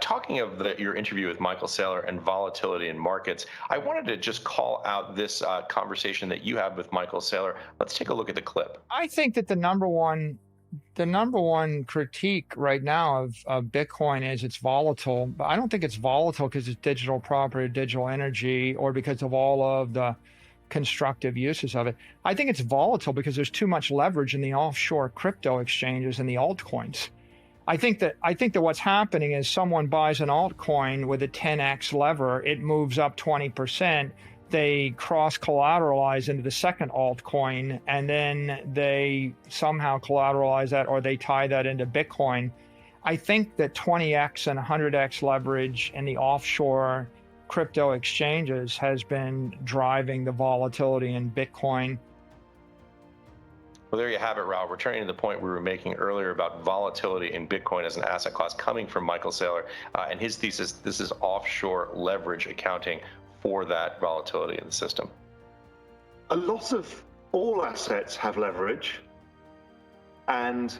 Talking of your interview with Michael Saylor and volatility in markets, I wanted to just call out this conversation that you had with Michael Saylor. Let's take a look at the clip. I think that the number one critique right now of Bitcoin is it's volatile, but I don't think it's volatile because it's digital property, digital energy, or because of all of the constructive uses of it. I think it's volatile because there's too much leverage in the offshore crypto exchanges and the altcoins. I think that what's happening is someone buys an altcoin with a 10x lever, it moves up 20%. They cross collateralize into the second altcoin, and then they somehow collateralize that or they tie that into Bitcoin. I think that 20x and 100x leverage in the offshore crypto exchanges has been driving the volatility in Bitcoin. Well, there you have it, Raoul. Returning to the point we were making earlier about volatility in Bitcoin as an asset class coming from Michael Saylor and his thesis, this is offshore leverage accounting for that volatility in the system. A lot of all assets have leverage, and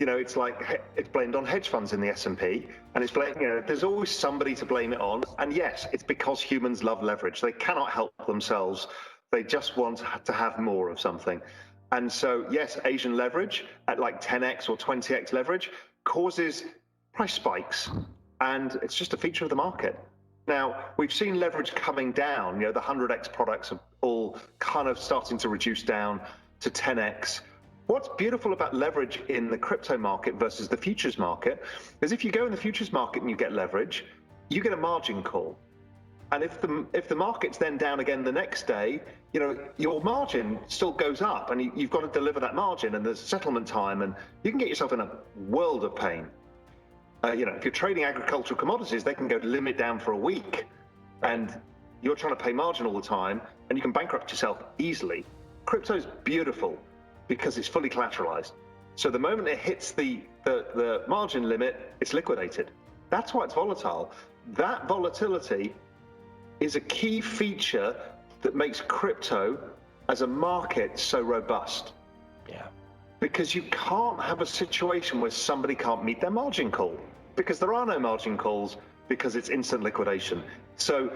it's like it's blamed on hedge funds in the S&P, and it's blamed, there's always somebody to blame it on. And yes, it's because humans love leverage. They cannot help themselves. They just want to have more of something. And so, yes, Asian leverage at like 10x or 20x leverage causes price spikes, and it's just a feature of the market. Now, we've seen leverage coming down. The 100x products are all kind of starting to reduce down to 10x. What's beautiful about leverage in the crypto market versus the futures market is if you go in the futures market and you get leverage, you get a margin call. And if the market's then down again the next day, your margin still goes up, and you've got to deliver that margin, and there's settlement time, and you can get yourself in a world of pain. If you're trading agricultural commodities, they can go limit down for a week, and you're trying to pay margin all the time, and you can bankrupt yourself easily. Crypto's beautiful because it's fully collateralized. So the moment it hits the margin limit, it's liquidated. That's why it's volatile. That volatility is a key feature that makes crypto as a market so robust. Yeah. Because you can't have a situation where somebody can't meet their margin call, because there are no margin calls, because it's instant liquidation. So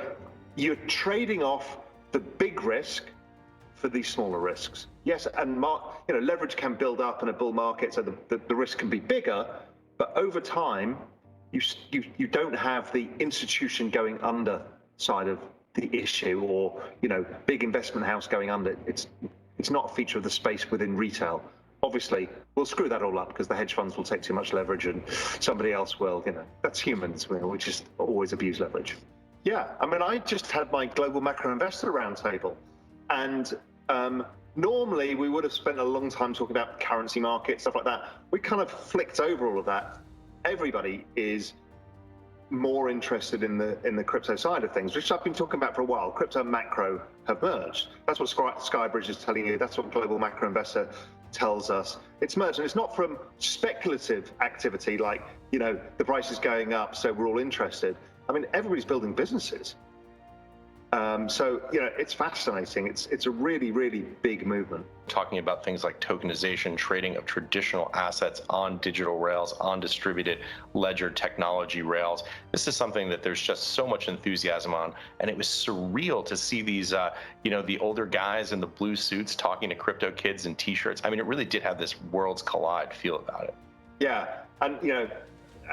you're trading off the big risk for these smaller risks. Yes, and leverage can build up in a bull market, so the risk can be bigger, but over time, you don't have the institution going under side of the issue, or big investment house going under. It's not a feature of the space within retail. Obviously, we'll screw that all up because the hedge funds will take too much leverage and somebody else will. That's humans. We just always abuse leverage. Yeah, I just had my global macro investor roundtable, and normally we would have spent a long time talking about currency markets, stuff like that. We kind of flicked over all of that. Everybody is more interested in the crypto side of things, which I've been talking about for a while. Crypto and macro have merged. That's what Skybridge is telling you. That's what Global Macro Investor tells us. It's merged, and it's not from speculative activity like, the price is going up, so we're all interested. Everybody's building businesses. So it's fascinating. It's a really, really big movement. Talking about things like tokenization, trading of traditional assets on digital rails, on distributed ledger technology rails. This is something that there's just so much enthusiasm on, and it was surreal to see these, the older guys in the blue suits talking to crypto kids in T-shirts. It really did have this worlds collide feel about it. Yeah, and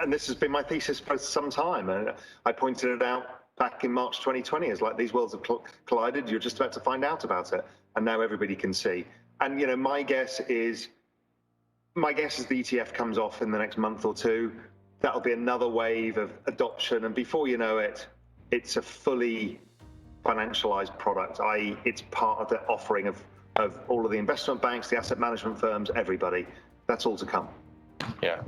this has been my thesis for some time, and I pointed it out back in March 2020 as like these worlds have collided. You're just about to find out about it, and now everybody can see. And my guess is the ETF comes off in the next month or two. That'll be another wave of adoption, and before you know it, it's a fully financialized product, i.e., it's part of the offering of all of the investment banks, the asset management firms, everybody. That's all to come. Yeah.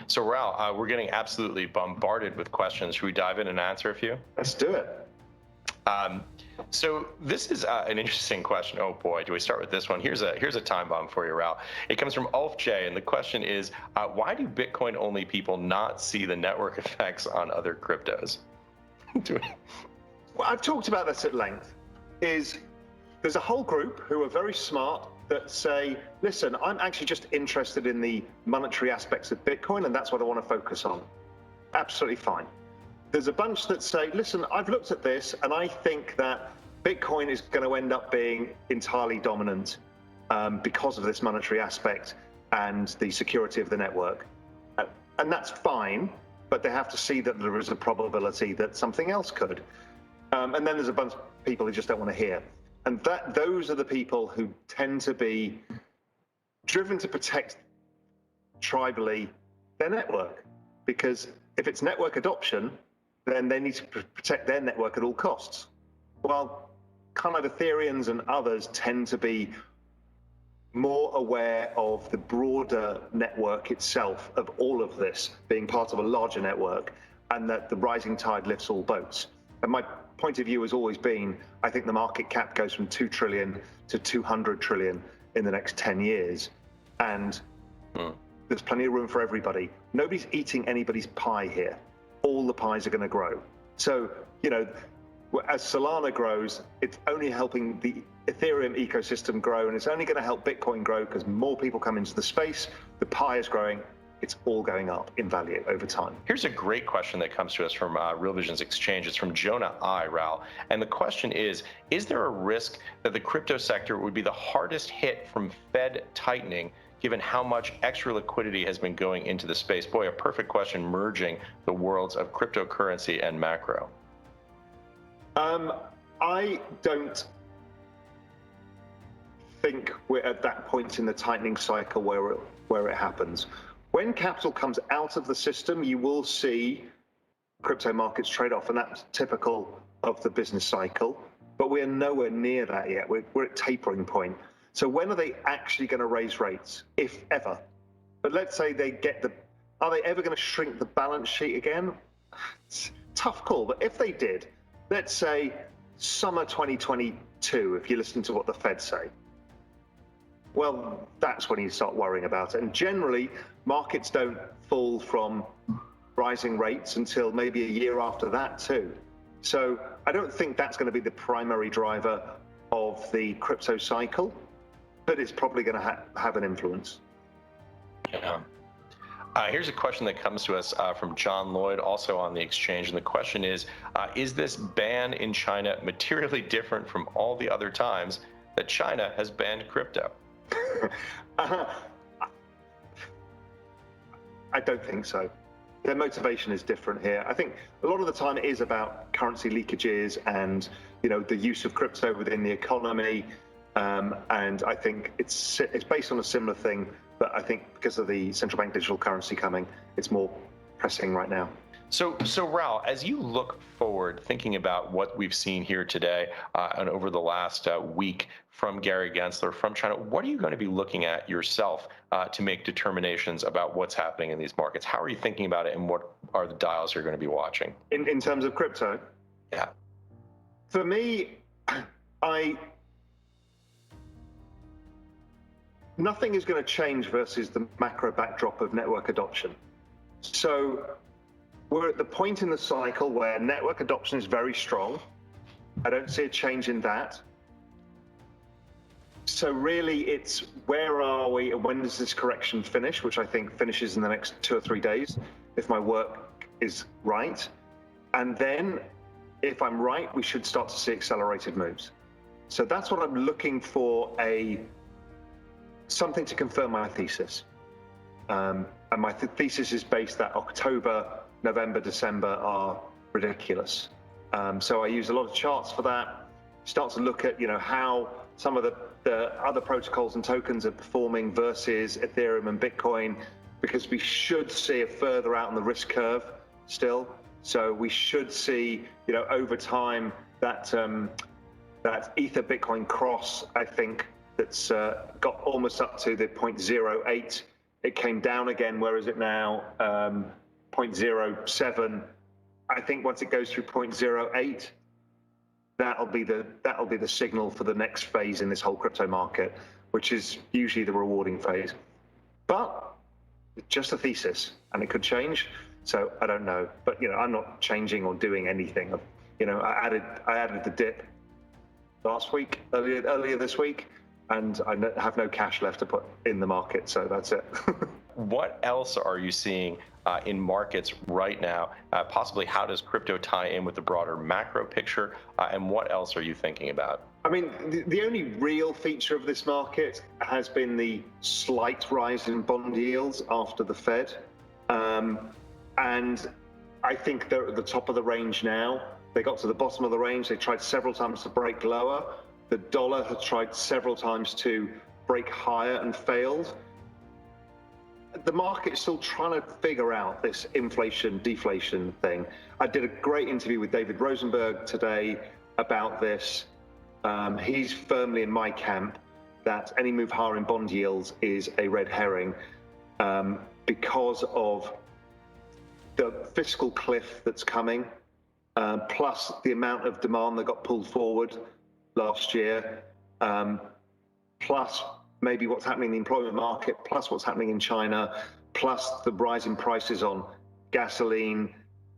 So Raoul, we're getting absolutely bombarded with questions. Should we dive in and answer a few? Let's do it. So this is an interesting question. Oh boy, do we start with this one? Here's a time bomb for you, Raoul. It comes from Ulf J, and the question is, why do Bitcoin only people not see the network effects on other cryptos? Well, I've talked about this at length. There's a whole group who are very smart that say, listen, I'm actually just interested in the monetary aspects of Bitcoin, and that's what I want to focus on. absolutely fine. There's a bunch that say, listen, I've looked at this and I think that Bitcoin is going to end up being entirely dominant because of this monetary aspect and the security of the network. And that's fine, but they have to see that there is a probability that something else could. And then there's a bunch of people who just don't want to hear. And those are the people who tend to be driven to protect tribally their network. Because if it's network adoption, then they need to protect their network at all costs. Well, kind of Ethereans and others tend to be more aware of the broader network itself, of all of this being part of a larger network, and that the rising tide lifts all boats. And my point of view has always been, I think the market cap goes from 2 trillion to 200 trillion in the next 10 years. And there's plenty of room for everybody. Nobody's eating anybody's pie here. All the pies are going to grow. So, you know, as Solana grows, it's only helping the Ethereum ecosystem grow, and it's only going to help Bitcoin grow because more people come into the space. The pie is growing. It's all going up in value over time. Here's a great question that comes to us from Real Vision's exchange. It's from Jonah I, Raoul. And the question is there a risk that the crypto sector would be the hardest hit from Fed tightening, given how much extra liquidity has been going into the space? Boy, a perfect question merging the worlds of cryptocurrency and macro. I don't think we're at that point in the tightening cycle where it happens. When capital comes out of the system, you will see crypto markets trade off, and that's typical of the business cycle. But we're nowhere near that yet. We're at tapering point. So when are they actually going to raise rates, if ever? But let's say are they ever going to shrink the balance sheet again? It's a tough call, but if they did, let's say summer 2022, if you listen to what the Fed say, well, that's when you start worrying about it. And generally, markets don't fall from rising rates until maybe a year after that too. So I don't think that's going to be the primary driver of the crypto cycle, but it's probably going to have an influence. Yeah. Here's a question that comes to us from John Lloyd, also on the exchange. And the question is this ban in China materially different from all the other times that China has banned crypto? I don't think so. Their motivation is different here. I think a lot of the time it is about currency leakages and, you know, the use of crypto within the economy. And I think it's based on a similar thing, but I think because of the central bank digital currency coming, it's more pressing right now. So Raoul, as you look forward, thinking about what we've seen here today and over the last week from Gary Gensler, from China, what are you going to be looking at yourself to make determinations about what's happening in these markets? How are you thinking about it, and what are the dials you're going to be watching? In terms of crypto? Yeah. For me, nothing is going to change versus the macro backdrop of network adoption. So we're at the point in the cycle where network adoption is very strong. I don't see a change in that. So really it's where are we and when does this correction finish, which I think finishes in the next 2 or 3 days, if my work is right. And then if I'm right, we should start to see accelerated moves. So that's what I'm looking for, something to confirm my thesis. And my thesis is based that October, November, December are ridiculous. So I use a lot of charts for that. Start to look at, you know, how some of the other protocols and tokens are performing versus Ethereum and Bitcoin, because we should see a further out on the risk curve still. So we should see, you know, over time that Ether Bitcoin cross, I think, that's got almost up to the 0.08. It came down again. Where is it now? 0.07. I think once it goes through 0.08, that'll be the signal for the next phase in this whole crypto market, which is usually the rewarding phase. But it's just a thesis, and it could change. So I don't know. But you know, I'm not changing or doing anything. You know, I added the dip last week, earlier this week, and I have no cash left to put in the market. So that's it. What else are you seeing in markets right now. Possibly, how does crypto tie in with the broader macro picture, and what else are you thinking about? I mean, the only real feature of this market has been the slight rise in bond yields after the Fed. And I think they're at the top of the range now. They got to the bottom of the range. They tried several times to break lower. The dollar has tried several times to break higher and failed. The market's still trying to figure out this inflation deflation thing. I did a great interview with David Rosenberg today about this. He's firmly in my camp that any move higher in bond yields is a red herring because of the fiscal cliff that's coming, plus the amount of demand that got pulled forward last year, plus maybe what's happening in the employment market, plus what's happening in China, plus the rising prices on gasoline,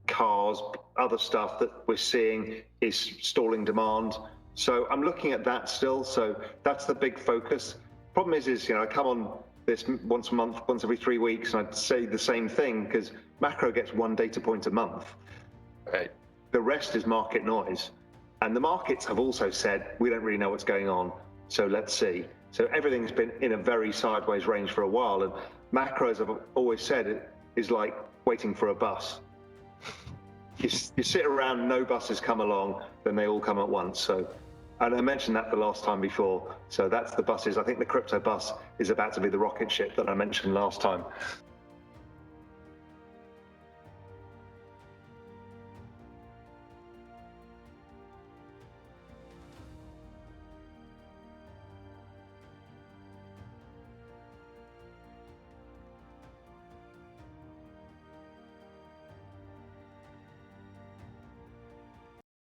cars, other stuff that we're seeing is stalling demand. So I'm looking at that still. So that's the big focus. Problem is, you know, I come on this once a month, once every 3 weeks, and I'd say the same thing because macro gets one data point a month. Right. The rest is market noise. And the markets have also said, we don't really know what's going on. So let's see. So everything's been in a very sideways range for a while. And macro, as I've always said, it is like waiting for a bus. You sit around, no buses come along, then they all come at once. So, and I mentioned that the last time before. So that's the buses. I think the crypto bus is about to be the rocket ship that I mentioned last time.